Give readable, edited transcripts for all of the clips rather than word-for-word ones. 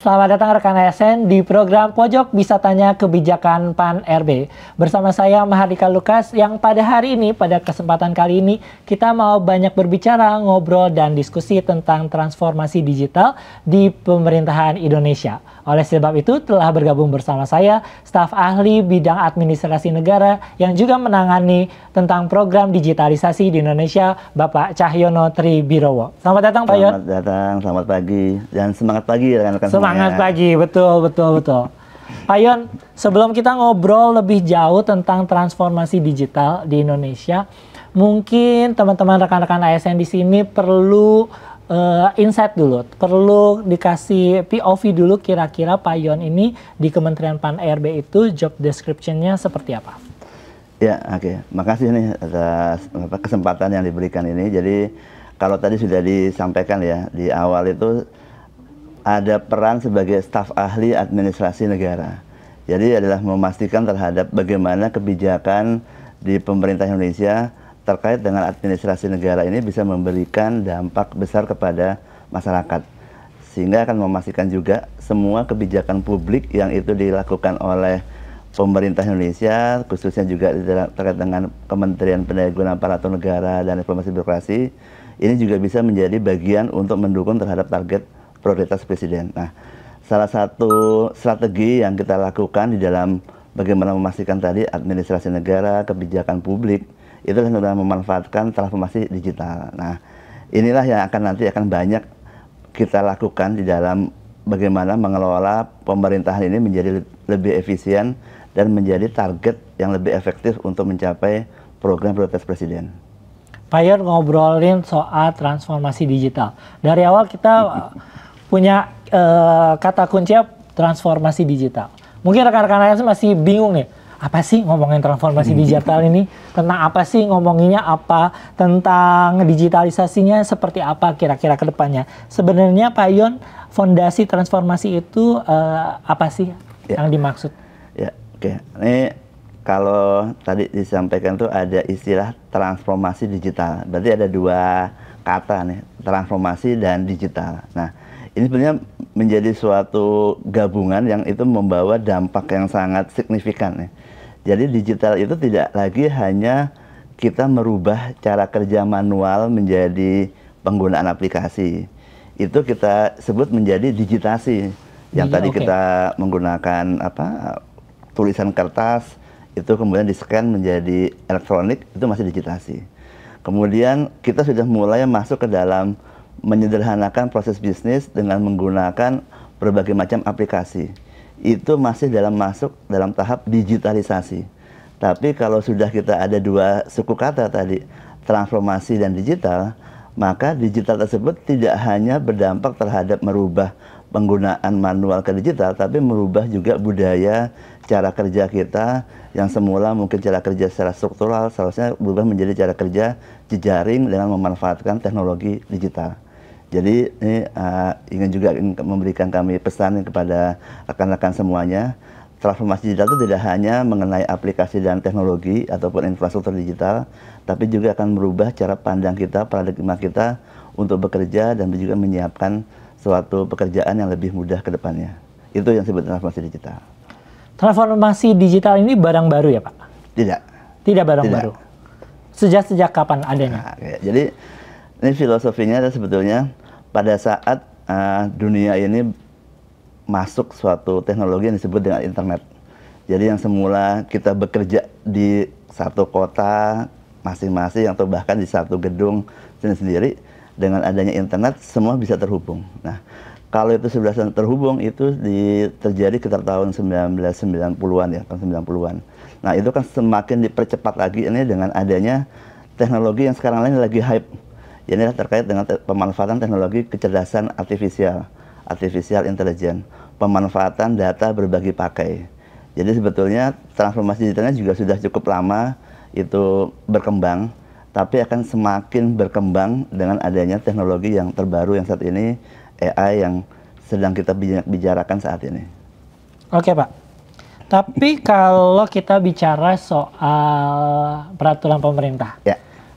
Selamat datang rekan ASN di program Pojok Bisa Tanya Kebijakan PAN RB. Bersama saya Mahardika Lukas yang pada hari ini, pada kesempatan kali ini, kita mau banyak berbicara, ngobrol, dan diskusi tentang transformasi digital di pemerintahan Indonesia. Oleh sebab itu telah bergabung bersama saya, staf ahli bidang administrasi negara yang juga menangani tentang program digitalisasi di Indonesia, Bapak Cahyono Tribirowo. Selamat datang Pak Yon. Selamat datang, selamat pagi, dan semangat pagi rekan-rekan semuanya. Semangat pagi, betul. Pak Yon, sebelum kita ngobrol lebih jauh tentang transformasi digital di Indonesia, mungkin teman-teman rekan-rekan ASN di sini perlu insight dulu, perlu dikasih POV dulu kira-kira Pak Yon ini di Kementerian PAN RB itu job description-nya seperti apa? Ya, oke. Makasih nih atas kesempatan yang diberikan ini. Jadi kalau tadi sudah disampaikan ya, di awal itu ada peran sebagai staf ahli administrasi negara. Jadi adalah memastikan terhadap bagaimana kebijakan di pemerintah Indonesia terkait dengan administrasi negara ini bisa memberikan dampak besar kepada masyarakat. Sehingga akan memastikan juga semua kebijakan publik yang itu dilakukan oleh pemerintah Indonesia, khususnya juga terkait dengan Kementerian Pendayagunaan Aparatur Negara dan Reformasi Birokrasi, ini juga bisa menjadi bagian untuk mendukung terhadap target prioritas Presiden. Nah, salah satu strategi yang kita lakukan di dalam bagaimana memastikan tadi administrasi negara, kebijakan publik, itu adalah memanfaatkan transformasi digital. Nah, inilah yang nanti akan banyak kita lakukan di dalam bagaimana mengelola pemerintahan ini menjadi lebih efisien dan menjadi target yang lebih efektif untuk mencapai program prioritas Presiden. Pak Yon ngobrolin soal transformasi digital. Dari awal kita punya kata kunci transformasi digital. Mungkin rekan-rekan ASN masih bingung nih, apa sih ngomongin transformasi digital ini? Tentang apa sih ngomonginnya apa? Tentang digitalisasinya seperti apa kira-kira ke depannya? Sebenarnya Pak Yon, fondasi transformasi itu apa sih yang dimaksud? Ya, oke. Ini kalau tadi disampaikan tuh ada istilah transformasi digital. Berarti ada dua kata nih, transformasi dan digital. Nah, ini sebenarnya menjadi suatu gabungan yang itu membawa dampak yang sangat signifikan nih. Jadi digital itu tidak lagi hanya kita merubah cara kerja manual menjadi penggunaan aplikasi. Itu kita sebut menjadi digitasi. Yang tadi kita menggunakan tulisan kertas, itu kemudian di-scan menjadi elektronik, itu masih digitasi. Kemudian kita sudah mulai masuk ke dalam menyederhanakan proses bisnis dengan menggunakan berbagai macam aplikasi. Itu masih masuk dalam tahap digitalisasi. Tapi kalau sudah kita ada dua suku kata tadi, transformasi dan digital, maka digital tersebut tidak hanya berdampak terhadap merubah penggunaan manual ke digital, tapi merubah juga budaya cara kerja kita yang semula mungkin cara kerja secara struktural, seharusnya berubah menjadi cara kerja jejaring dengan memanfaatkan teknologi digital. Jadi ini ingin memberikan kami pesan kepada rekan-rekan semuanya, transformasi digital itu tidak hanya mengenai aplikasi dan teknologi ataupun infrastruktur digital, tapi juga akan merubah cara pandang kita, paradigma kita untuk bekerja dan juga menyiapkan suatu pekerjaan yang lebih mudah ke depannya. Itu yang disebut transformasi digital. Transformasi digital ini barang baru ya Pak? Tidak. Tidak barang baru? Sejak kapan adanya? Nah, jadi ini filosofinya sebetulnya pada saat dunia ini masuk suatu teknologi yang disebut dengan internet. Jadi yang semula kita bekerja di satu kota masing-masing atau bahkan di satu gedung sendiri, dengan adanya internet semua bisa terhubung. Nah, kalau itu sudah terhubung itu terjadi sekitar tahun 1990-an ya, tahun 90-an. Nah, itu kan semakin dipercepat lagi ini dengan adanya teknologi yang sekarang ini lagi hype. Ini terkait dengan pemanfaatan teknologi kecerdasan artificial intelligence, pemanfaatan data berbagi pakai. Jadi sebetulnya transformasi digitalnya juga sudah cukup lama itu berkembang, tapi akan semakin berkembang dengan adanya teknologi yang terbaru yang saat ini, AI yang sedang kita bicarakan saat ini. Oke Pak, tapi kalau kita bicara soal peraturan pemerintah,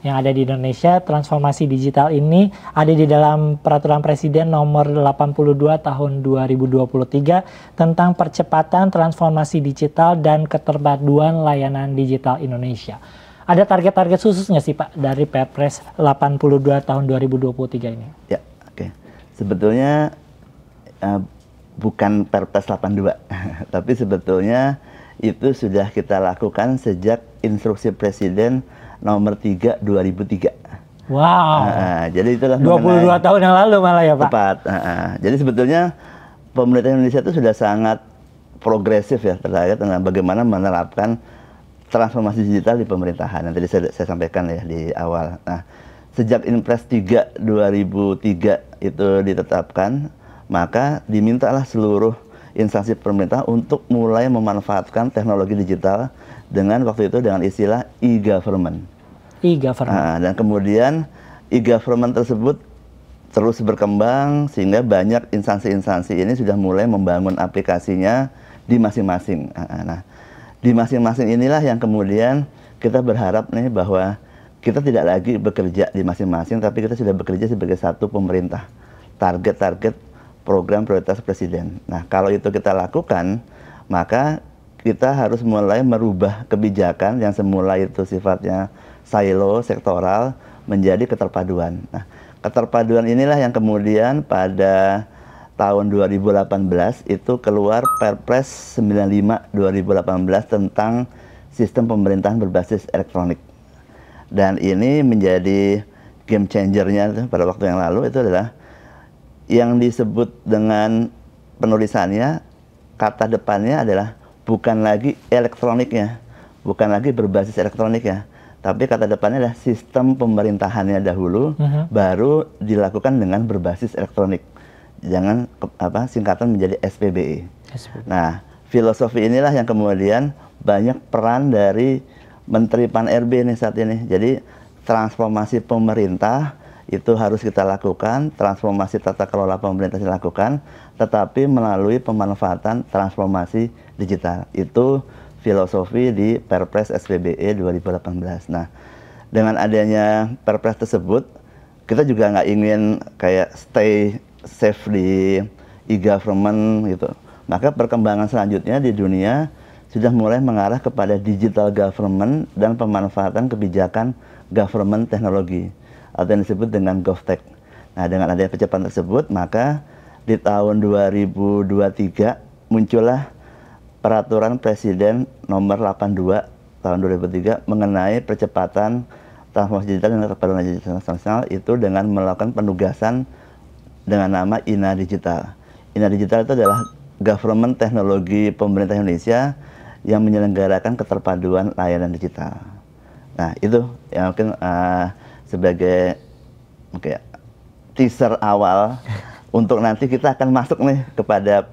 yang ada di Indonesia. Transformasi digital ini ada di dalam Peraturan Presiden nomor 82 tahun 2023 tentang percepatan transformasi digital dan keterpaduan layanan digital Indonesia. Ada target-target khusus nggak sih Pak dari Perpres 82 tahun 2023 ini? Ya, oke. Sebetulnya bukan Perpres 82, tapi sebetulnya itu sudah kita lakukan sejak Instruksi Presiden nomor 3 2003. Wow. Jadi itulah 22 tahun yang lalu malah ya Pak. Tepat. Jadi sebetulnya pemerintah Indonesia itu sudah sangat progresif ya terkait dengan bagaimana menerapkan transformasi digital di pemerintahan. Yang tadi saya sampaikan ya di awal. Nah, sejak Inpres 3 2003 itu ditetapkan, maka dimintalah seluruh instansi pemerintah untuk mulai memanfaatkan teknologi digital dengan waktu itu dengan istilah e-government. E-government. Dan kemudian e-government tersebut terus berkembang sehingga banyak instansi-instansi ini sudah mulai membangun aplikasinya di masing-masing. Nah, di masing-masing inilah yang kemudian kita berharap nih bahwa kita tidak lagi bekerja di masing-masing, tapi kita sudah bekerja sebagai satu pemerintah. Target-target program prioritas Presiden. Nah, kalau itu kita lakukan, maka kita harus mulai merubah kebijakan yang semula itu sifatnya silo, sektoral, menjadi keterpaduan. Nah, keterpaduan inilah yang kemudian pada tahun 2018 itu keluar Perpres 95 2018 tentang sistem pemerintahan berbasis elektronik. Dan ini menjadi game changer-nya pada waktu yang lalu itu adalah yang disebut dengan penulisannya, kata depannya adalah bukan lagi elektroniknya, bukan lagi berbasis elektronik ya, tapi kata depannya adalah sistem pemerintahannya dahulu, baru dilakukan dengan berbasis elektronik. Jangan singkatan menjadi SPBE. Nah, filosofi inilah yang kemudian banyak peran dari Menteri Pan-RB nih saat ini. Jadi transformasi pemerintah itu harus kita lakukan, transformasi tata kelola pemerintah dilakukan, tetapi melalui pemanfaatan transformasi digital. Itu filosofi di Perpres SPBE 2018. Nah, dengan adanya Perpres tersebut, kita juga nggak ingin kayak stay safe di e-government gitu. Maka perkembangan selanjutnya di dunia sudah mulai mengarah kepada digital government dan pemanfaatan kebijakan government teknologi, atau yang disebut dengan GovTech. Nah, dengan adanya percepatan tersebut, maka di tahun 2023 muncullah Peraturan Presiden nomor 82 tahun 2003 mengenai percepatan transformasi digital dan keterpaduan digital nasional, itu dengan melakukan penugasan dengan nama INA Digital. INA Digital itu adalah government teknologi pemerintah Indonesia yang menyelenggarakan keterpaduan layanan digital. Nah, itu yang mungkin sebagai teaser awal untuk nanti kita akan masuk nih kepada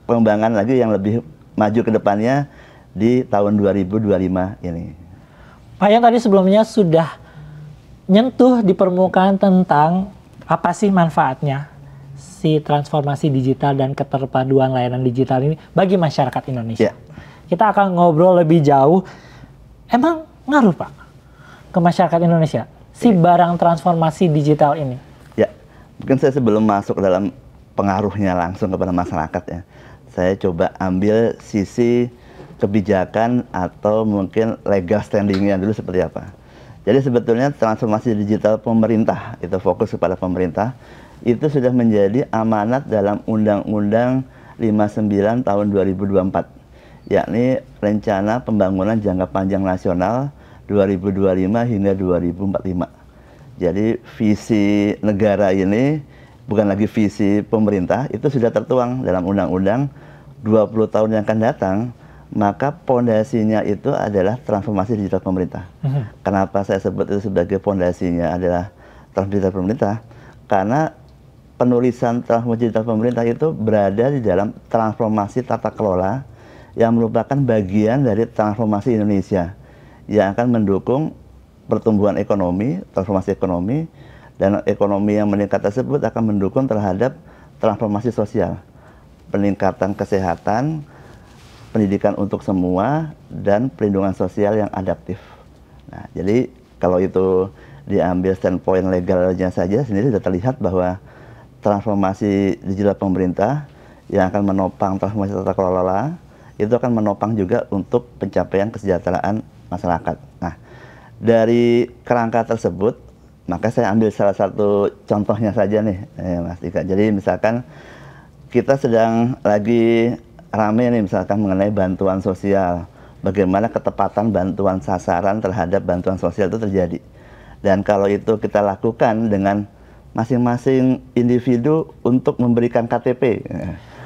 pengembangan lagi yang lebih maju ke depannya di tahun 2025 ini. Pak yang tadi sebelumnya sudah nyentuh di permukaan tentang apa sih manfaatnya si transformasi digital dan keterpaduan layanan digital ini bagi masyarakat Indonesia. Kita akan ngobrol lebih jauh. Emang ngaruh Pak ke masyarakat Indonesia si barang transformasi digital ini? Ya, mungkin saya sebelum masuk dalam pengaruhnya langsung kepada masyarakat ya, saya coba ambil sisi kebijakan atau mungkin legal standingnya dulu seperti apa. Jadi sebetulnya transformasi digital pemerintah, itu fokus kepada pemerintah, itu sudah menjadi amanat dalam Undang-Undang 59 tahun 2024, yakni Rencana Pembangunan Jangka Panjang Nasional 2025 hingga 2045. Jadi visi negara ini bukan lagi visi pemerintah, itu sudah tertuang dalam undang-undang 20 tahun yang akan datang, maka pondasinya itu adalah transformasi digital pemerintah. Kenapa saya sebut itu sebagai pondasinya adalah transformasi digital pemerintah? Karena penulisan transformasi digital pemerintah itu berada di dalam transformasi tata kelola yang merupakan bagian dari transformasi Indonesia yang akan mendukung pertumbuhan ekonomi, transformasi ekonomi, dan ekonomi yang meningkat tersebut akan mendukung terhadap transformasi sosial, peningkatan kesehatan, pendidikan untuk semua, dan perlindungan sosial yang adaptif. Nah, jadi kalau itu diambil standpoint legalnya saja sendiri sudah terlihat bahwa transformasi digital pemerintah yang akan menopang transformasi tata kelola itu akan menopang juga untuk pencapaian kesejahteraan masyarakat. Nah, dari kerangka tersebut, maka saya ambil salah satu contohnya saja nih, Mas Dika. Jadi misalkan kita sedang lagi rame nih misalkan mengenai bantuan sosial, bagaimana ketepatan bantuan sasaran terhadap bantuan sosial itu terjadi. Dan kalau itu kita lakukan dengan masing-masing individu untuk memberikan KTP.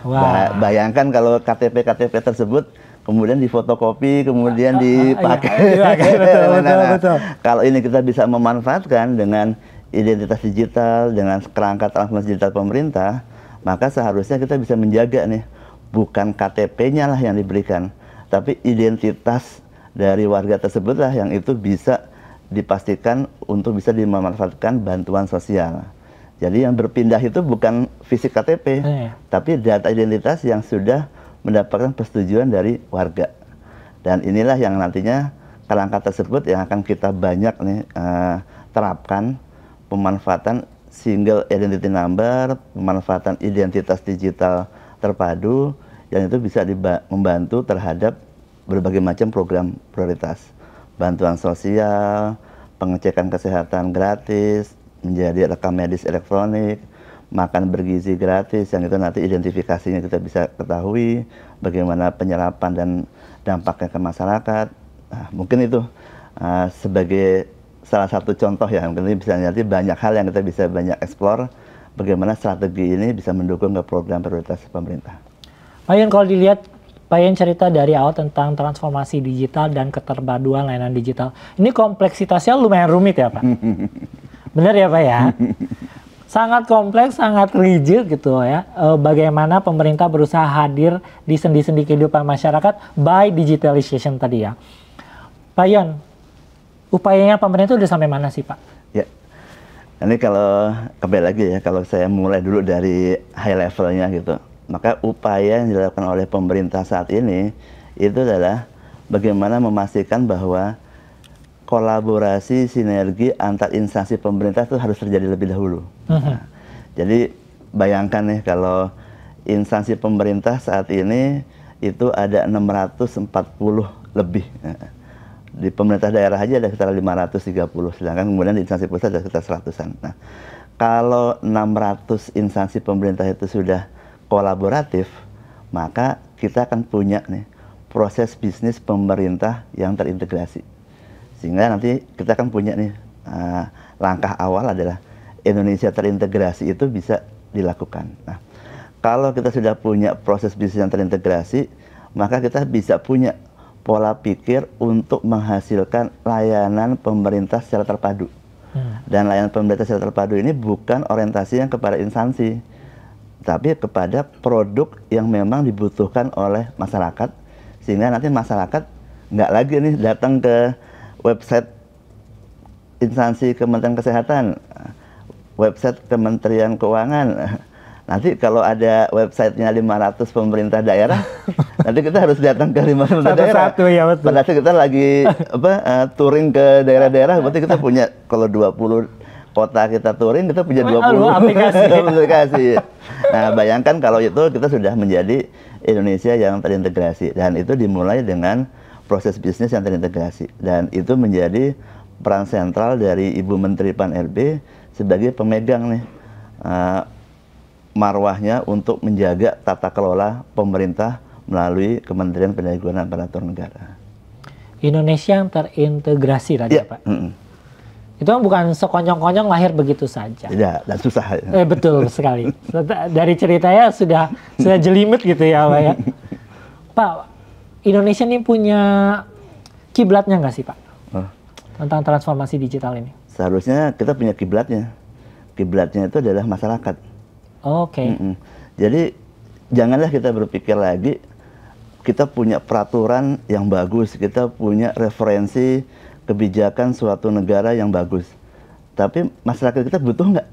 Wow. Bayangkan kalau KTP tersebut kemudian difotokopi, kemudian dipakai. Betul. Kalau ini kita bisa memanfaatkan dengan identitas digital, dengan kerangka transformasi digital pemerintah, maka seharusnya kita bisa menjaga nih, bukan KTP-nya lah yang diberikan, tapi identitas dari warga tersebut lah yang itu bisa dipastikan untuk bisa dimanfaatkan bantuan sosial. Jadi yang berpindah itu bukan fisik KTP, tapi data identitas yang sudah mendapatkan persetujuan dari warga. Dan inilah yang nantinya kerangka tersebut yang akan kita banyak nih terapkan, pemanfaatan single identity number, pemanfaatan identitas digital terpadu, yang itu bisa membantu terhadap berbagai macam program prioritas. Bantuan sosial, pengecekan kesehatan gratis, menjadi rekam medis elektronik, makan bergizi gratis, yang itu nanti identifikasinya kita bisa ketahui, bagaimana penyerapan dan dampaknya ke masyarakat. Nah, mungkin itu sebagai salah satu contoh ya, mungkin bisa nanti banyak hal yang kita bisa banyak explore, bagaimana strategi ini bisa mendukung ke program prioritas pemerintah. Pak Yon, kalau dilihat Pak Yon cerita dari awal tentang transformasi digital dan keterpaduan layanan digital, ini kompleksitasnya lumayan rumit ya Pak? Benar ya Pak ya? Sangat kompleks, sangat rigid gitu ya. Bagaimana pemerintah berusaha hadir di sendi-sendi kehidupan masyarakat by digitalization tadi ya. Pak Yon, upayanya pemerintah udah sampai mana sih Pak? Ya, ini kalau kembali lagi ya, kalau saya mulai dulu dari high levelnya gitu, maka upaya yang dilakukan oleh pemerintah saat ini itu adalah bagaimana memastikan bahwa kolaborasi sinergi antar instansi pemerintah itu harus terjadi lebih dahulu. Nah, jadi bayangkan nih kalau instansi pemerintah saat ini itu ada 640 lebih. Di pemerintah daerah aja ada sekitar 530, sedangkan kemudian di instansi pusat ada sekitar 100-an. Nah, kalau 600 instansi pemerintah itu sudah kolaboratif, maka kita akan punya nih proses bisnis pemerintah yang terintegrasi. Sehingga nanti kita akan punya nih langkah awal adalah Indonesia terintegrasi itu bisa dilakukan. Nah, kalau kita sudah punya proses bisnis yang terintegrasi, maka kita bisa punya pola pikir untuk menghasilkan layanan pemerintah secara terpadu. Dan layanan pemerintah secara terpadu ini bukan orientasinya kepada instansi, tapi kepada produk yang memang dibutuhkan oleh masyarakat, sehingga nanti masyarakat nggak lagi nih datang ke website instansi Kementerian Kesehatan, website Kementerian Keuangan. Nanti kalau ada websitenya 500 pemerintah daerah, nanti kita harus datang ke 500 daerah. Ya, betul. Pada saat kita lagi touring ke daerah-daerah, berarti kita punya, kalau 20 kota kita touring, kita punya 20 aplikasi. Nah, bayangkan kalau itu kita sudah menjadi Indonesia yang terintegrasi, dan itu dimulai dengan proses bisnis yang terintegrasi, dan itu menjadi peran sentral dari Ibu Menteri Pan-RB sebagai pemegang nih marwahnya untuk menjaga tata kelola pemerintah melalui Kementerian Pendaya-gunaan Aparatur Negara. Indonesia yang terintegrasi tadi ya, Pak. Itu bukan sekonyong-konyong lahir begitu saja. Tidak, dan susah. Betul sekali. Dari ceritanya sudah jelimet gitu ya, Pak ya. Pak, Indonesia ini punya kiblatnya nggak sih Pak? Tentang transformasi digital ini? Seharusnya kita punya kiblatnya. Kiblatnya itu adalah masyarakat. Oke. Jadi janganlah kita berpikir lagi kita punya peraturan yang bagus, kita punya referensi kebijakan suatu negara yang bagus. Tapi masyarakat kita butuh nggak?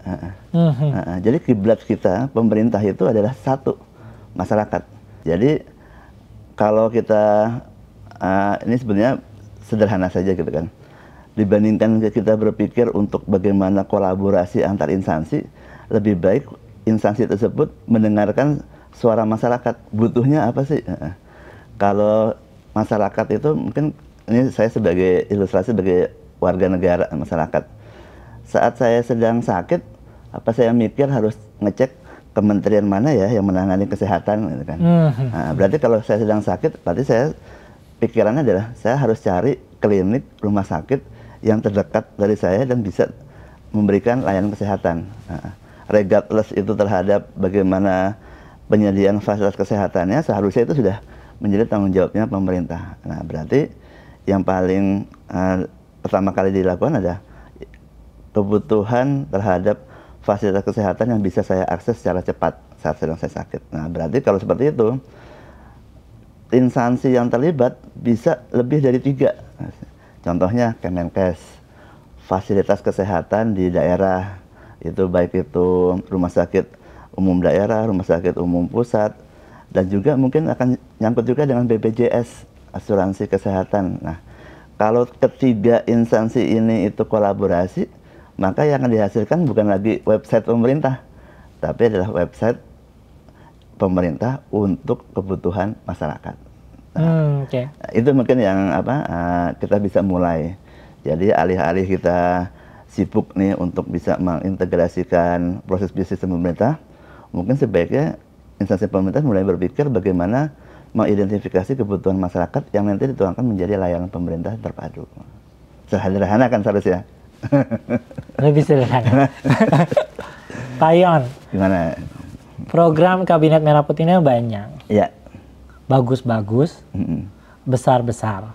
Jadi kiblat kita, pemerintah itu adalah satu, masyarakat. Jadi kalau kita, ini sebenarnya sederhana saja gitu kan. dibandingkan kita berpikir untuk bagaimana kolaborasi antar instansi, lebih baik instansi tersebut mendengarkan suara masyarakat, butuhnya apa sih. Kalau masyarakat itu mungkin, ini saya sebagai ilustrasi sebagai warga negara masyarakat, saat saya sedang sakit, apa saya mikir harus ngecek kementerian mana ya yang menangani kesehatan gitu kan. Nah, berarti kalau saya sedang sakit, berarti saya pikirannya adalah saya harus cari klinik, rumah sakit yang terdekat dari saya dan bisa memberikan layanan kesehatan. Nah, regardless itu terhadap bagaimana penyediaan fasilitas kesehatannya, seharusnya itu sudah menjadi tanggung jawabnya pemerintah. Nah, berarti yang paling pertama kali dilakukan adalah kebutuhan terhadap fasilitas kesehatan yang bisa saya akses secara cepat saat sedang saya sakit. Nah, berarti kalau seperti itu, instansi yang terlibat bisa lebih dari 3. Contohnya Kemenkes, fasilitas kesehatan di daerah, itu baik itu rumah sakit umum daerah, rumah sakit umum pusat, dan juga mungkin akan nyangkut juga dengan BPJS, asuransi kesehatan. Nah, kalau ketiga instansi ini itu kolaborasi, maka yang akan dihasilkan bukan lagi website pemerintah, tapi adalah website pemerintah untuk kebutuhan masyarakat. Itu mungkin yang kita bisa mulai. Jadi alih-alih kita sibuk nih untuk bisa mengintegrasikan proses bisnis pemerintah, mungkin sebaiknya instansi pemerintah mulai berpikir bagaimana mengidentifikasi kebutuhan masyarakat yang nanti dituangkan menjadi layanan pemerintah terpadu. Sederhana kan seharusnya. Lebih sederhana. Pak Yon, gimana? Program Kabinet Merah Putihnya banyak. Iya. Bagus-bagus, besar-besar,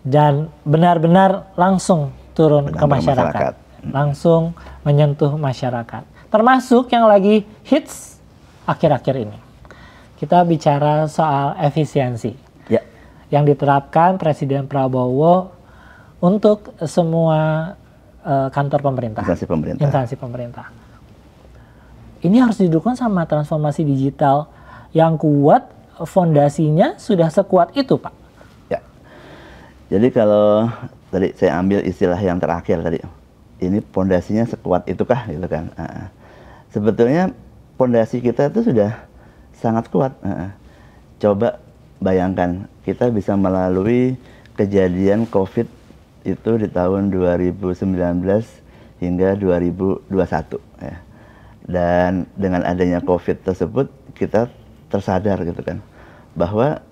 dan benar-benar langsung turun ke masyarakat. Langsung menyentuh masyarakat. Termasuk yang lagi hits akhir-akhir ini. Kita bicara soal efisiensi. Ya. Yang diterapkan Presiden Prabowo untuk semua kantor pemerintah. Instansi pemerintah. Ini harus didukung sama transformasi digital yang kuat. Fondasinya sudah sekuat itu, Pak? Ya. Jadi kalau tadi saya ambil istilah yang terakhir tadi, ini fondasinya sekuat itukah gitu kan? Sebetulnya fondasi kita itu sudah sangat kuat. Coba bayangkan kita bisa melalui kejadian COVID itu di tahun 2019 hingga 2021. Ya. Dan dengan adanya COVID tersebut kita tersadar gitu kan, bahwa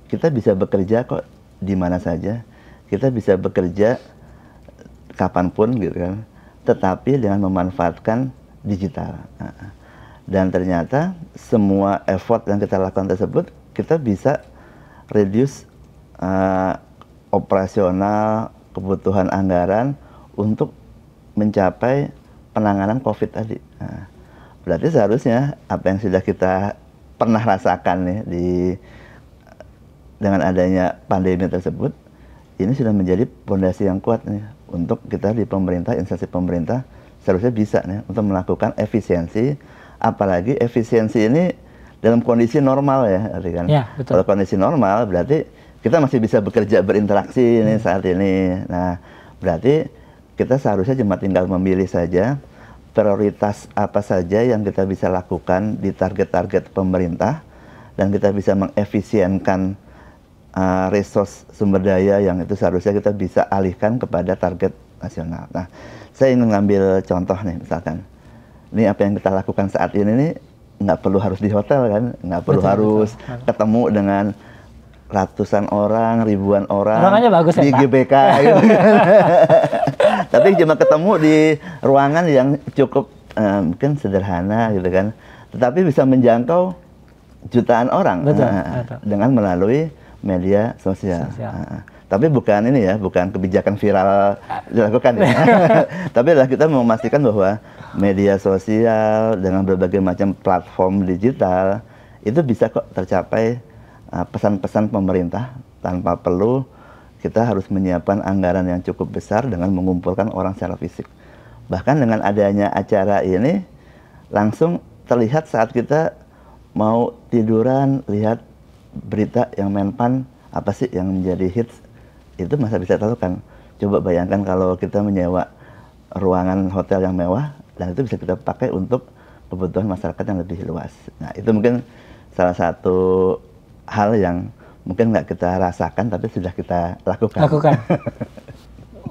kita bisa bekerja kok di mana saja, kita bisa bekerja kapanpun gitu kan, tetapi dengan memanfaatkan digital. Dan ternyata semua effort yang kita lakukan tersebut, kita bisa reduce operasional, kebutuhan anggaran untuk mencapai penanganan COVID tadi. Berarti seharusnya apa yang sudah kita pernah rasakan nih dengan adanya pandemi tersebut, ini sudah menjadi fondasi yang kuat nih untuk kita di pemerintah, instansi pemerintah seharusnya bisa nih untuk melakukan efisiensi, apalagi efisiensi ini dalam kondisi normal ya, kan? Ya, betul. Kalau kondisi normal berarti kita masih bisa bekerja berinteraksi nih saat ini. Nah, berarti kita seharusnya cuma tinggal memilih saja prioritas apa saja yang kita bisa lakukan di target-target pemerintah, dan kita bisa mengefisienkan resource sumber daya yang itu seharusnya kita bisa alihkan kepada target nasional. Nah, saya ingin ngambil contoh nih, misalkan ini apa yang kita lakukan saat ini nih, nggak perlu harus di hotel kan, nggak perlu harus ketemu dengan ratusan orang, ribuan orang bagus, di GBK gitu. Tapi cuma ketemu di ruangan yang cukup mungkin sederhana gitu kan, tetapi bisa menjangkau jutaan orang. Betul. Dengan melalui media sosial. Tapi bukan ini ya, bukan kebijakan viral dilakukan ya. Tapi adalah kita memastikan bahwa media sosial dengan berbagai macam platform digital itu bisa kok tercapai pesan-pesan pemerintah tanpa perlu kita harus menyiapkan anggaran yang cukup besar dengan mengumpulkan orang secara fisik. Bahkan dengan adanya acara ini langsung terlihat saat kita mau tiduran, lihat berita yang Menpan apa sih yang menjadi hits, itu masih bisa dilakukan. coba bayangkan kalau kita menyewa ruangan hotel yang mewah, dan itu bisa kita pakai untuk kebutuhan masyarakat yang lebih luas. Nah, itu mungkin salah satu hal yang mungkin nggak kita rasakan, tapi sudah kita lakukan.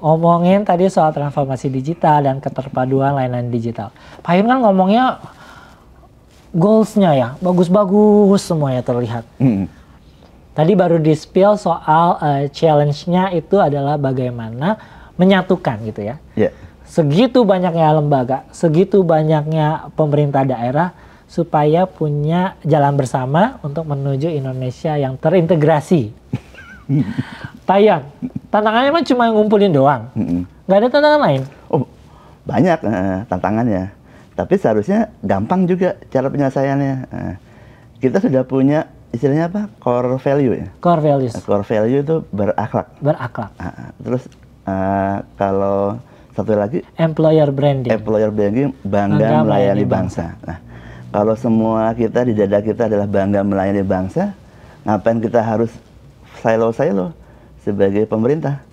Ngomongin tadi soal transformasi digital dan keterpaduan layanan digital. Pak Yun kan ngomongnya goals-nya ya, bagus-bagus semuanya terlihat. Tadi baru di-spill soal challenge-nya itu adalah bagaimana menyatukan gitu ya. Segitu banyaknya lembaga, segitu banyaknya pemerintah daerah supaya punya jalan bersama untuk menuju Indonesia yang terintegrasi. Pak Yon, tantangannya mah cuma ngumpulin doang, nggak ada tantangan lain? Oh, banyak tantangannya. Tapi seharusnya gampang juga cara penyelesaiannya. Kita sudah punya istilahnya apa? Core value ya. Core values. Core value itu berakhlak. Terus kalau satu lagi employer branding. Employer branding, bangga melayani bangsa. Nah, kalau semua kita di dada kita adalah bangga melayani bangsa, ngapain kita harus silo-silo sebagai pemerintah?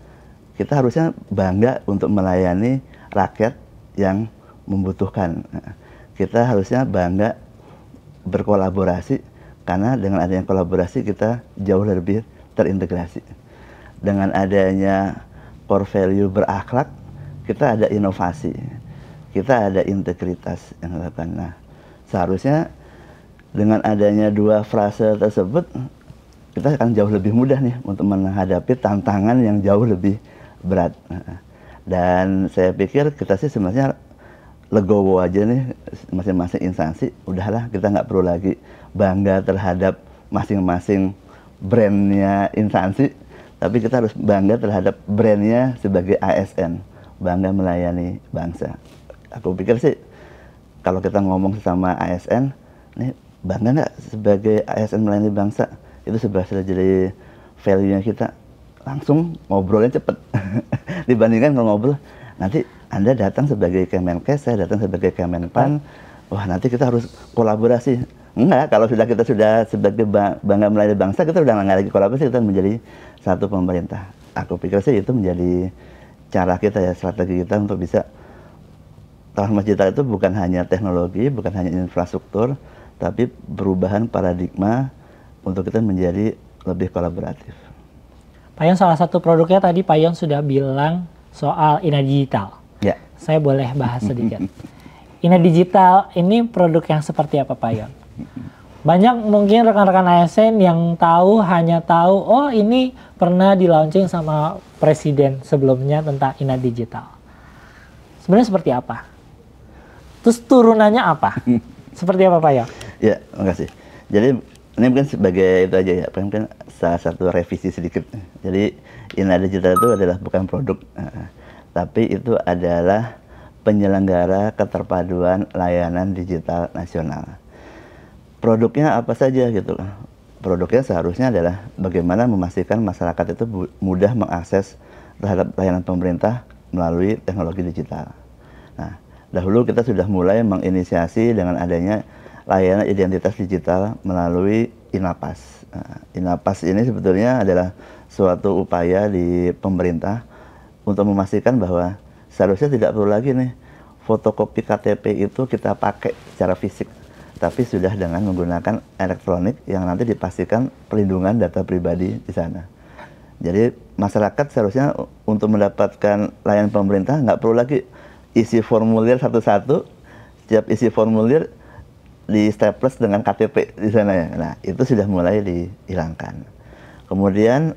Kita harusnya bangga untuk melayani rakyat yang membutuhkan. Kita harusnya bangga berkolaborasi, karena dengan adanya kolaborasi kita jauh lebih terintegrasi. Dengan adanya core value berakhlak, kita ada inovasi, kita ada integritas yang dilakukan. Nah, seharusnya dengan adanya dua frase tersebut, kita akan jauh lebih mudah nih untuk menghadapi tantangan yang jauh lebih berat. Dan saya pikir kita sih sebenarnya legowo aja nih, masing-masing instansi, udahlah kita nggak perlu lagi bangga terhadap masing-masing brandnya instansi, tapi kita harus bangga terhadap brandnya sebagai ASN, bangga melayani bangsa. Aku pikir sih kalau kita ngomong sama ASN, nih bangga nggak sebagai ASN melayani bangsa, itu sudah jadi value-nya kita. Langsung ngobrolnya cepet dibandingkan kalau ngobrol nanti Anda datang sebagai Kemenkes, saya datang sebagai Kemenpan, wah nanti kita harus kolaborasi. Enggak, kalau kita sudah sebagai bangga melayani bangsa, kita udah nggak lagi kolaborasi, kita menjadi satu pemerintah. Aku pikir sih itu menjadi cara kita ya, strategi kita untuk bisa transformasi digital itu bukan hanya teknologi, bukan hanya infrastruktur, tapi perubahan paradigma untuk kita menjadi lebih kolaboratif. Pak Yon, salah satu produknya tadi Pak Yon sudah bilang soal Ina Digital. Ya. Saya boleh bahas sedikit. Ina Digital ini produk yang seperti apa Pak Yon? Banyak mungkin rekan-rekan ASN yang hanya tahu, oh ini pernah di-launching sama Presiden sebelumnya tentang Ina Digital. Sebenarnya seperti apa? Terus turunannya apa? Seperti apa Pak Yon? Ya, makasih. Jadi ini mungkin sebagai itu aja ya, mungkin salah satu revisi sedikit. Jadi Ina Digital itu adalah bukan produk, tapi itu adalah penyelenggara keterpaduan layanan digital nasional. Produknya apa saja gitu loh. Produknya seharusnya adalah bagaimana memastikan masyarakat itu mudah mengakses terhadap layanan pemerintah melalui teknologi digital. Nah, dahulu kita sudah mulai menginisiasi dengan adanya layanan identitas digital melalui Inapas. Nah, Inapas ini sebetulnya adalah suatu upaya di pemerintah untuk memastikan bahwa seharusnya tidak perlu lagi nih fotokopi KTP itu kita pakai secara fisik, tapi sudah dengan menggunakan elektronik yang nanti dipastikan perlindungan data pribadi di sana. Jadi masyarakat seharusnya untuk mendapatkan layanan pemerintah nggak perlu lagi isi formulir satu-satu, setiap isi formulir di staples dengan KTP di sana ya. Nah, itu sudah mulai dihilangkan. Kemudian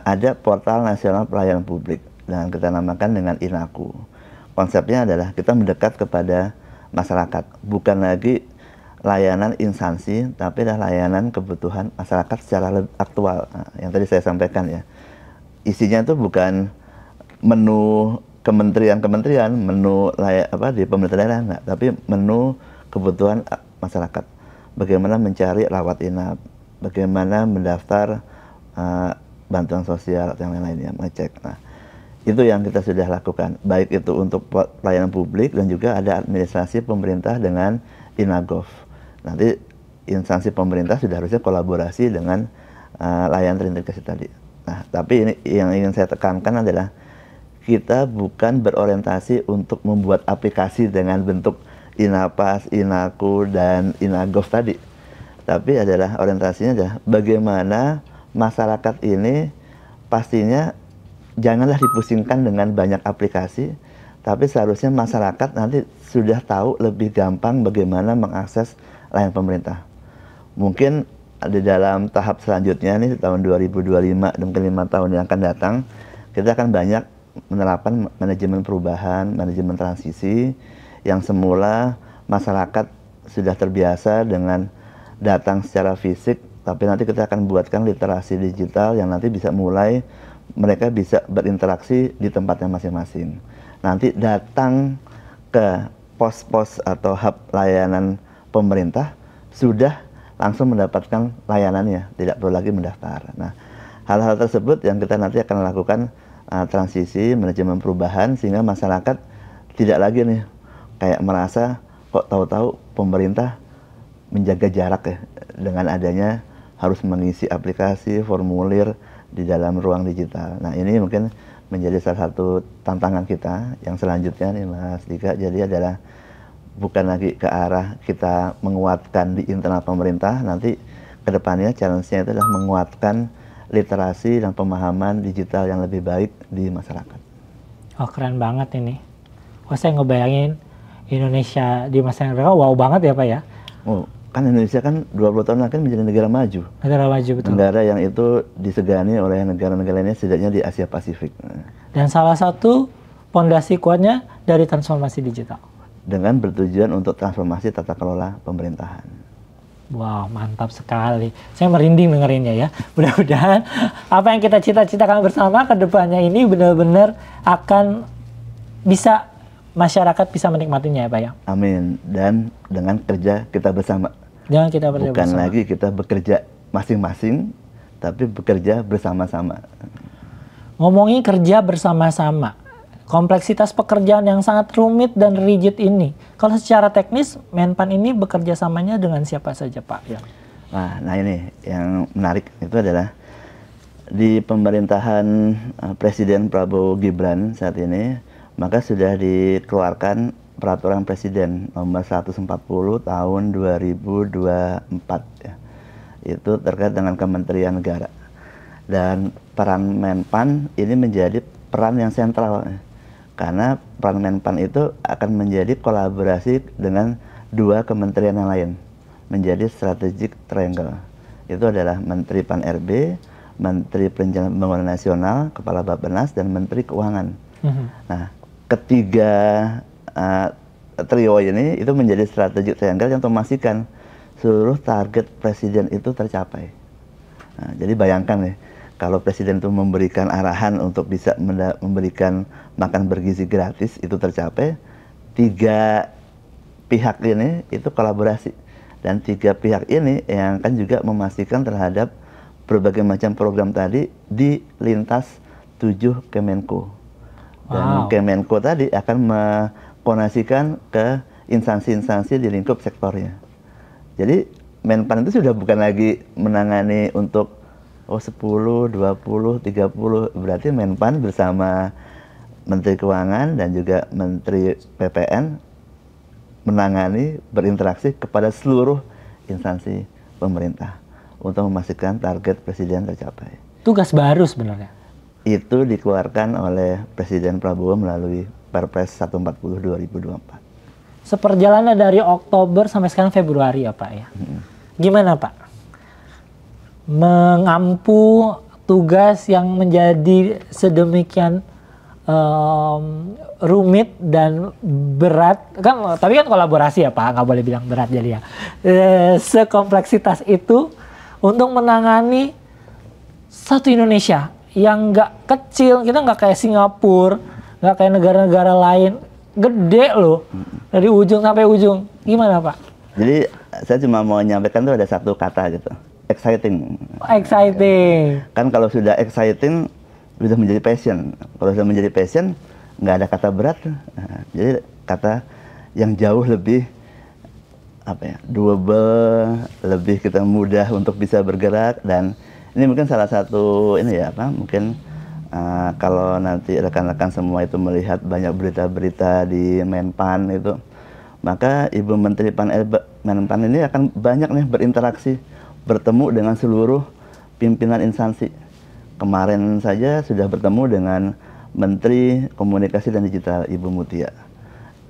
ada portal nasional pelayanan publik dan kita namakan dengan Inaku. Konsepnya adalah kita mendekat kepada masyarakat, bukan lagi layanan instansi, tapi adalah layanan kebutuhan masyarakat secara aktual. Nah, yang tadi saya sampaikan ya, isinya itu bukan menu kementerian-kementerian, menu di pemerintah daerah enggak, tapi menu kebutuhan masyarakat. Bagaimana mencari rawat inap, bagaimana mendaftar bantuan sosial atau yang lain-lainnya, mengecek. Nah, itu yang kita sudah lakukan, baik itu untuk pelayanan publik dan juga ada administrasi pemerintah dengan Inagov. Nanti instansi pemerintah sudah harusnya kolaborasi dengan layanan terintegrasi tadi. Nah, tapi ini yang ingin saya tekankan adalah kita bukan berorientasi untuk membuat aplikasi dengan bentuk Inapas, Inaku, dan Inagov tadi. Tapi adalah orientasinya adalah bagaimana masyarakat ini pastinya janganlah dipusingkan dengan banyak aplikasi, tapi seharusnya masyarakat nanti sudah tahu lebih gampang bagaimana mengakses layanan pemerintah. Mungkin di dalam tahap selanjutnya nih tahun 2025 dan ke 5 tahun yang akan datang, kita akan banyak menerapkan manajemen perubahan, manajemen transisi yang semula masyarakat sudah terbiasa dengan datang secara fisik, tapi nanti kita akan buatkan literasi digital yang nanti bisa mulai mereka bisa berinteraksi di tempatnya masing-masing. Nanti datang ke pos-pos atau hub layanan pemerintah sudah langsung mendapatkan layanannya, tidak perlu lagi mendaftar. Nah, hal-hal tersebut yang kita nanti akan lakukan transisi manajemen perubahan sehingga masyarakat tidak lagi nih kayak merasa kok tahu-tahu pemerintah menjaga jarak ya dengan adanya harus mengisi aplikasi, formulir di dalam ruang digital. Nah, ini mungkin menjadi salah satu tantangan kita yang selanjutnya nih Mas Dika. Jadi adalah bukan lagi ke arah kita menguatkan di internal pemerintah, nanti kedepannya challenge-nya itu adalah menguatkan literasi dan pemahaman digital yang lebih baik di masyarakat. Oh, keren banget ini. Wah, saya ngebayangin Indonesia di masa yang akan datang, wow banget ya Pak ya. Oh, kan Indonesia kan 20 tahun lagi menjadi negara maju. Negara maju, betul. Negara yang itu disegani oleh negara-negara lainnya setidaknya di Asia Pasifik. Dan salah satu fondasi kuatnya dari transformasi digital. Dengan bertujuan untuk transformasi tata kelola pemerintahan. Wow, mantap sekali. Saya merinding dengerinnya ya. Mudah-mudahan apa yang kita cita-citakan bersama ke depannya ini benar-benar akan bisa, masyarakat bisa menikmatinya ya Pak ya. Amin. Dan dengan kerja kita bersama. Jangan kita bekerja bukan bersama. lagi kita bekerja masing-masing, tapi bekerja bersama-sama. Ngomongin kerja bersama-sama, kompleksitas pekerjaan yang sangat rumit dan rigid ini, kalau secara teknis Menpan ini bekerja samanya dengan siapa saja Pak? Ya. Nah ini yang menarik itu adalah di pemerintahan Presiden Prabowo Gibran saat ini, maka sudah dikeluarkan Peraturan Presiden nomor 140 tahun 2024 ya. Itu terkait dengan Kementerian Negara. Dan peran Menpan ini menjadi peran yang sentral ya. Karena peran Menpan itu akan menjadi kolaborasi dengan dua kementerian yang lain, menjadi strategic triangle. Itu adalah Menteri Pan-RB, Menteri Perencanaan Pembangunan Nasional, Kepala Bappenas, dan Menteri Keuangan. Nah, ketiga trio ini itu menjadi strategic triangle yang memastikan seluruh target presiden itu tercapai. Nah, jadi bayangkan nih, kalau presiden itu memberikan arahan untuk bisa memberikan makan bergizi gratis itu tercapai, tiga pihak ini itu kolaborasi. Dan tiga pihak ini yang akan juga memastikan terhadap berbagai macam program tadi di lintas 7 Kemenko. Dan Kemenko tadi akan mengkoordinasikan ke instansi-instansi di lingkup sektornya. Jadi Menpan itu sudah bukan lagi menangani untuk 10, 20, 30, berarti Menpan bersama Menteri Keuangan dan juga Menteri PPN menangani, berinteraksi kepada seluruh instansi pemerintah untuk memastikan target presiden tercapai. Tugas baru sebenarnya. Itu dikeluarkan oleh Presiden Prabowo melalui Perpres 140 2024. Seperjalanan dari Oktober sampai sekarang Februari ya Pak ya. Gimana Pak? Mengampu tugas yang menjadi sedemikian rumit dan berat kan, tapi kan kolaborasi ya Pak, nggak boleh bilang berat jadi ya. Sekompleksitas itu untuk menangani satu Indonesia yang nggak kecil, kita nggak kayak Singapura, nggak kayak negara-negara lain, gede loh dari ujung sampai ujung. Gimana Pak? Jadi saya cuma mau menyampaikan tuh ada satu kata gitu, exciting. Exciting. Kan kalau sudah exciting sudah menjadi passion. Kalau sudah menjadi passion nggak ada kata berat. Nah, jadi kata yang jauh lebih doable, lebih kita mudah untuk bisa bergerak. Dan ini mungkin salah satu mungkin Kalau nanti rekan-rekan semua itu melihat banyak berita-berita di Menpan itu, maka Ibu Menteri Menpan ini akan banyak nih berinteraksi, bertemu dengan seluruh pimpinan instansi. Kemarin saja sudah bertemu dengan Menteri Komunikasi dan Digital Ibu Mutia.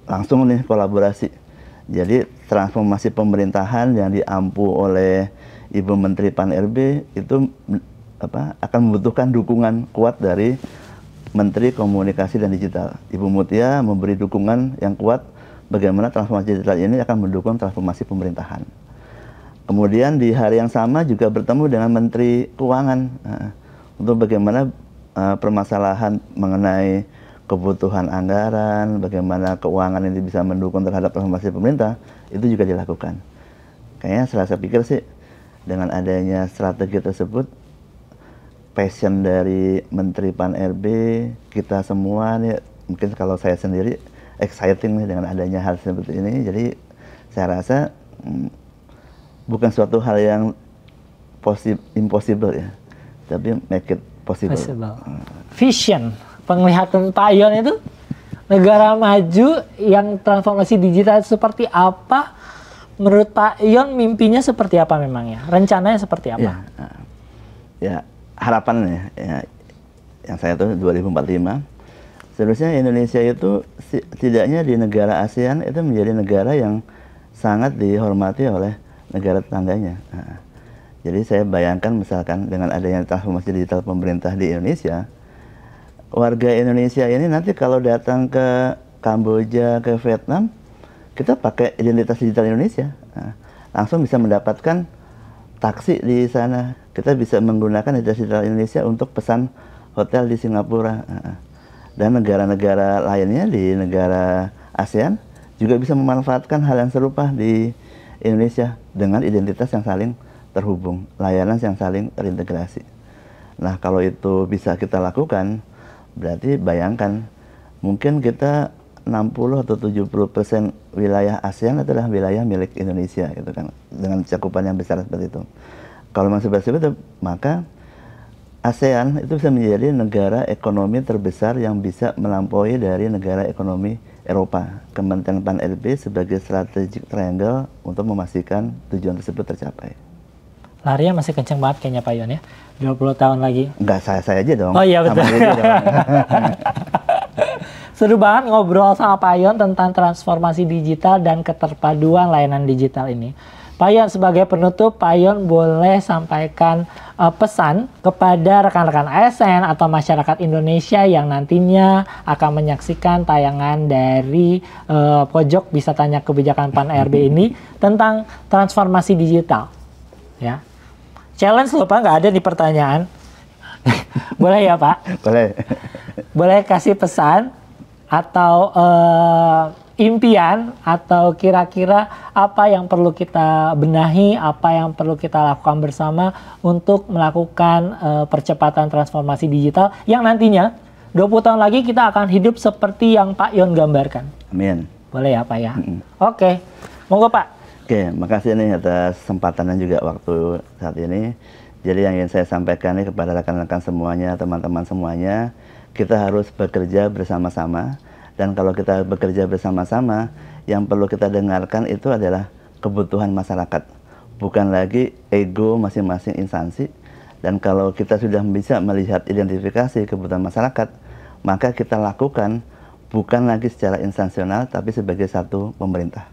Langsung nih kolaborasi. Jadi transformasi pemerintahan yang diampu oleh Ibu Menteri Pan-RB itu akan membutuhkan dukungan kuat dari Menteri Komunikasi dan Digital. Ibu Mutia memberi dukungan yang kuat bagaimana transformasi digital ini akan mendukung transformasi pemerintahan. Kemudian di hari yang sama juga bertemu dengan Menteri Keuangan untuk bagaimana permasalahan mengenai kebutuhan anggaran, bagaimana keuangan ini bisa mendukung terhadap transformasi pemerintah, itu juga dilakukan. Kayaknya saya pikir sih dengan adanya strategi tersebut, passion dari Menteri Pan-RB, kita semua nih, mungkin kalau saya sendiri exciting nih dengan adanya hal seperti ini. Jadi saya rasa bukan suatu hal yang impossible ya, tapi make it possible. Vision, penglihatan Pak Yon itu negara maju yang transformasi digital seperti apa? Menurut Pak Yon mimpinya seperti apa memangnya? Rencananya seperti apa? Ya harapannya ya, yang saya tahu 2045 seharusnya Indonesia itu setidaknya di negara ASEAN itu menjadi negara yang sangat dihormati oleh negara tetangganya. Jadi saya bayangkan misalkan dengan adanya transformasi digital pemerintah di Indonesia, warga Indonesia ini nanti kalau datang ke Kamboja, ke Vietnam, kita pakai identitas digital Indonesia, langsung bisa mendapatkan taksi di sana. Kita bisa menggunakan identitas digital Indonesia untuk pesan hotel di Singapura. Dan negara-negara lainnya di negara ASEAN juga bisa memanfaatkan hal yang serupa di Indonesia dengan identitas yang saling terhubung, layanan yang saling terintegrasi. Nah, kalau itu bisa kita lakukan, berarti bayangkan mungkin kita 60 atau 70% wilayah ASEAN adalah wilayah milik Indonesia gitu kan, dengan cakupan yang besar seperti itu. Kalau memang seperti itu, maka ASEAN itu bisa menjadi negara ekonomi terbesar yang bisa melampaui dari negara ekonomi Eropa. Kementerian Pan-RB sebagai strategic triangle untuk memastikan tujuan tersebut tercapai. Larinya masih kenceng banget kayaknya Pak Yon ya, 20 tahun lagi. Enggak, saya aja dong. Oh iya betul. Seru banget ngobrol sama Pak Yon tentang transformasi digital dan keterpaduan layanan digital ini. Pak Yon, sebagai penutup, Pak Yon boleh sampaikan pesan kepada rekan-rekan ASN atau masyarakat Indonesia yang nantinya akan menyaksikan tayangan dari Pojok Bisa Tanya Kebijakan Pan-RB ini tentang transformasi digital. Ya, challenge loh Pak, nggak ada di pertanyaan. Boleh ya Pak? Boleh. Boleh kasih pesan atau impian atau kira-kira apa yang perlu kita benahi, apa yang perlu kita lakukan bersama untuk melakukan percepatan transformasi digital yang nantinya 20 tahun lagi kita akan hidup seperti yang Pak Yon gambarkan. Amin. Boleh ya Pak ya? Oke, monggo Pak. Oke, makasih nih atas kesempatan dan juga waktu saat ini. Jadi yang ingin saya sampaikan nih kepada rekan-rekan semuanya, teman-teman semuanya, kita harus bekerja bersama-sama. Dan kalau kita bekerja bersama-sama, yang perlu kita dengarkan itu adalah kebutuhan masyarakat. Bukan lagi ego masing-masing instansi. Dan kalau kita sudah bisa melihat identifikasi kebutuhan masyarakat, maka kita lakukan bukan lagi secara instansional, tapi sebagai satu pemerintah.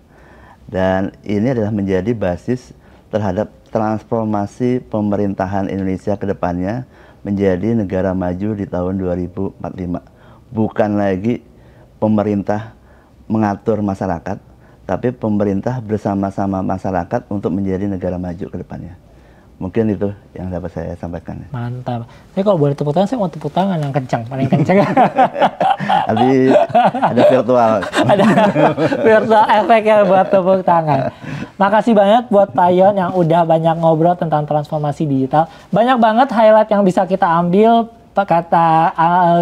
Dan ini adalah menjadi basis terhadap transformasi pemerintahan Indonesia ke depannya menjadi negara maju di tahun 2045. Bukan lagi pemerintah mengatur masyarakat, tapi pemerintah bersama-sama masyarakat untuk menjadi negara maju ke depannya. Mungkin itu yang dapat saya sampaikan. Mantap. Tapi kalau boleh tepuk tangan, saya mau tepuk tangan yang kencang, paling kencang. Tapi ada virtual. Ada virtual efeknya buat tepuk tangan. Makasih banget buat Pak Yon yang udah banyak ngobrol tentang transformasi digital. Banyak banget highlight yang bisa kita ambil.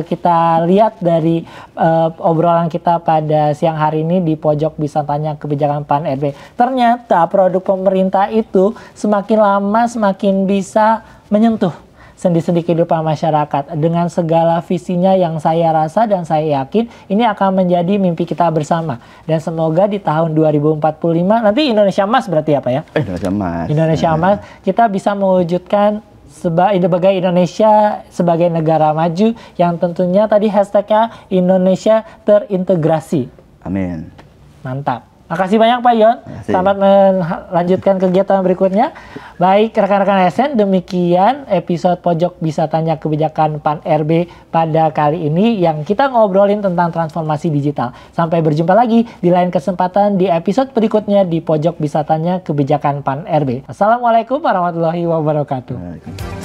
Kita lihat dari obrolan kita pada siang hari ini di Pojok Bisa Tanya Kebijakan Pan-RB. Ternyata produk pemerintah itu semakin lama semakin bisa menyentuh, sendi-sendi kehidupan masyarakat. Dengan segala visinya yang saya rasa dan saya yakin ini akan menjadi mimpi kita bersama. Dan semoga di tahun 2045 nanti Indonesia Emas berarti apa ya? Indonesia Emas. Indonesia Emas, kita bisa mewujudkan sebagai Indonesia sebagai negara maju yang tentunya tadi hashtagnya Indonesia terintegrasi. Amin. Mantap. Makasih banyak Pak Yon. Selamat melanjutkan kegiatan berikutnya. Baik rekan-rekan ASN, demikian episode Pojok Bisa Tanya Kebijakan PAN RB pada kali ini yang kita ngobrolin tentang transformasi digital. Sampai berjumpa lagi di lain kesempatan di episode berikutnya di Pojok Bisa Tanya Kebijakan PAN RB. Assalamualaikum warahmatullahi wabarakatuh.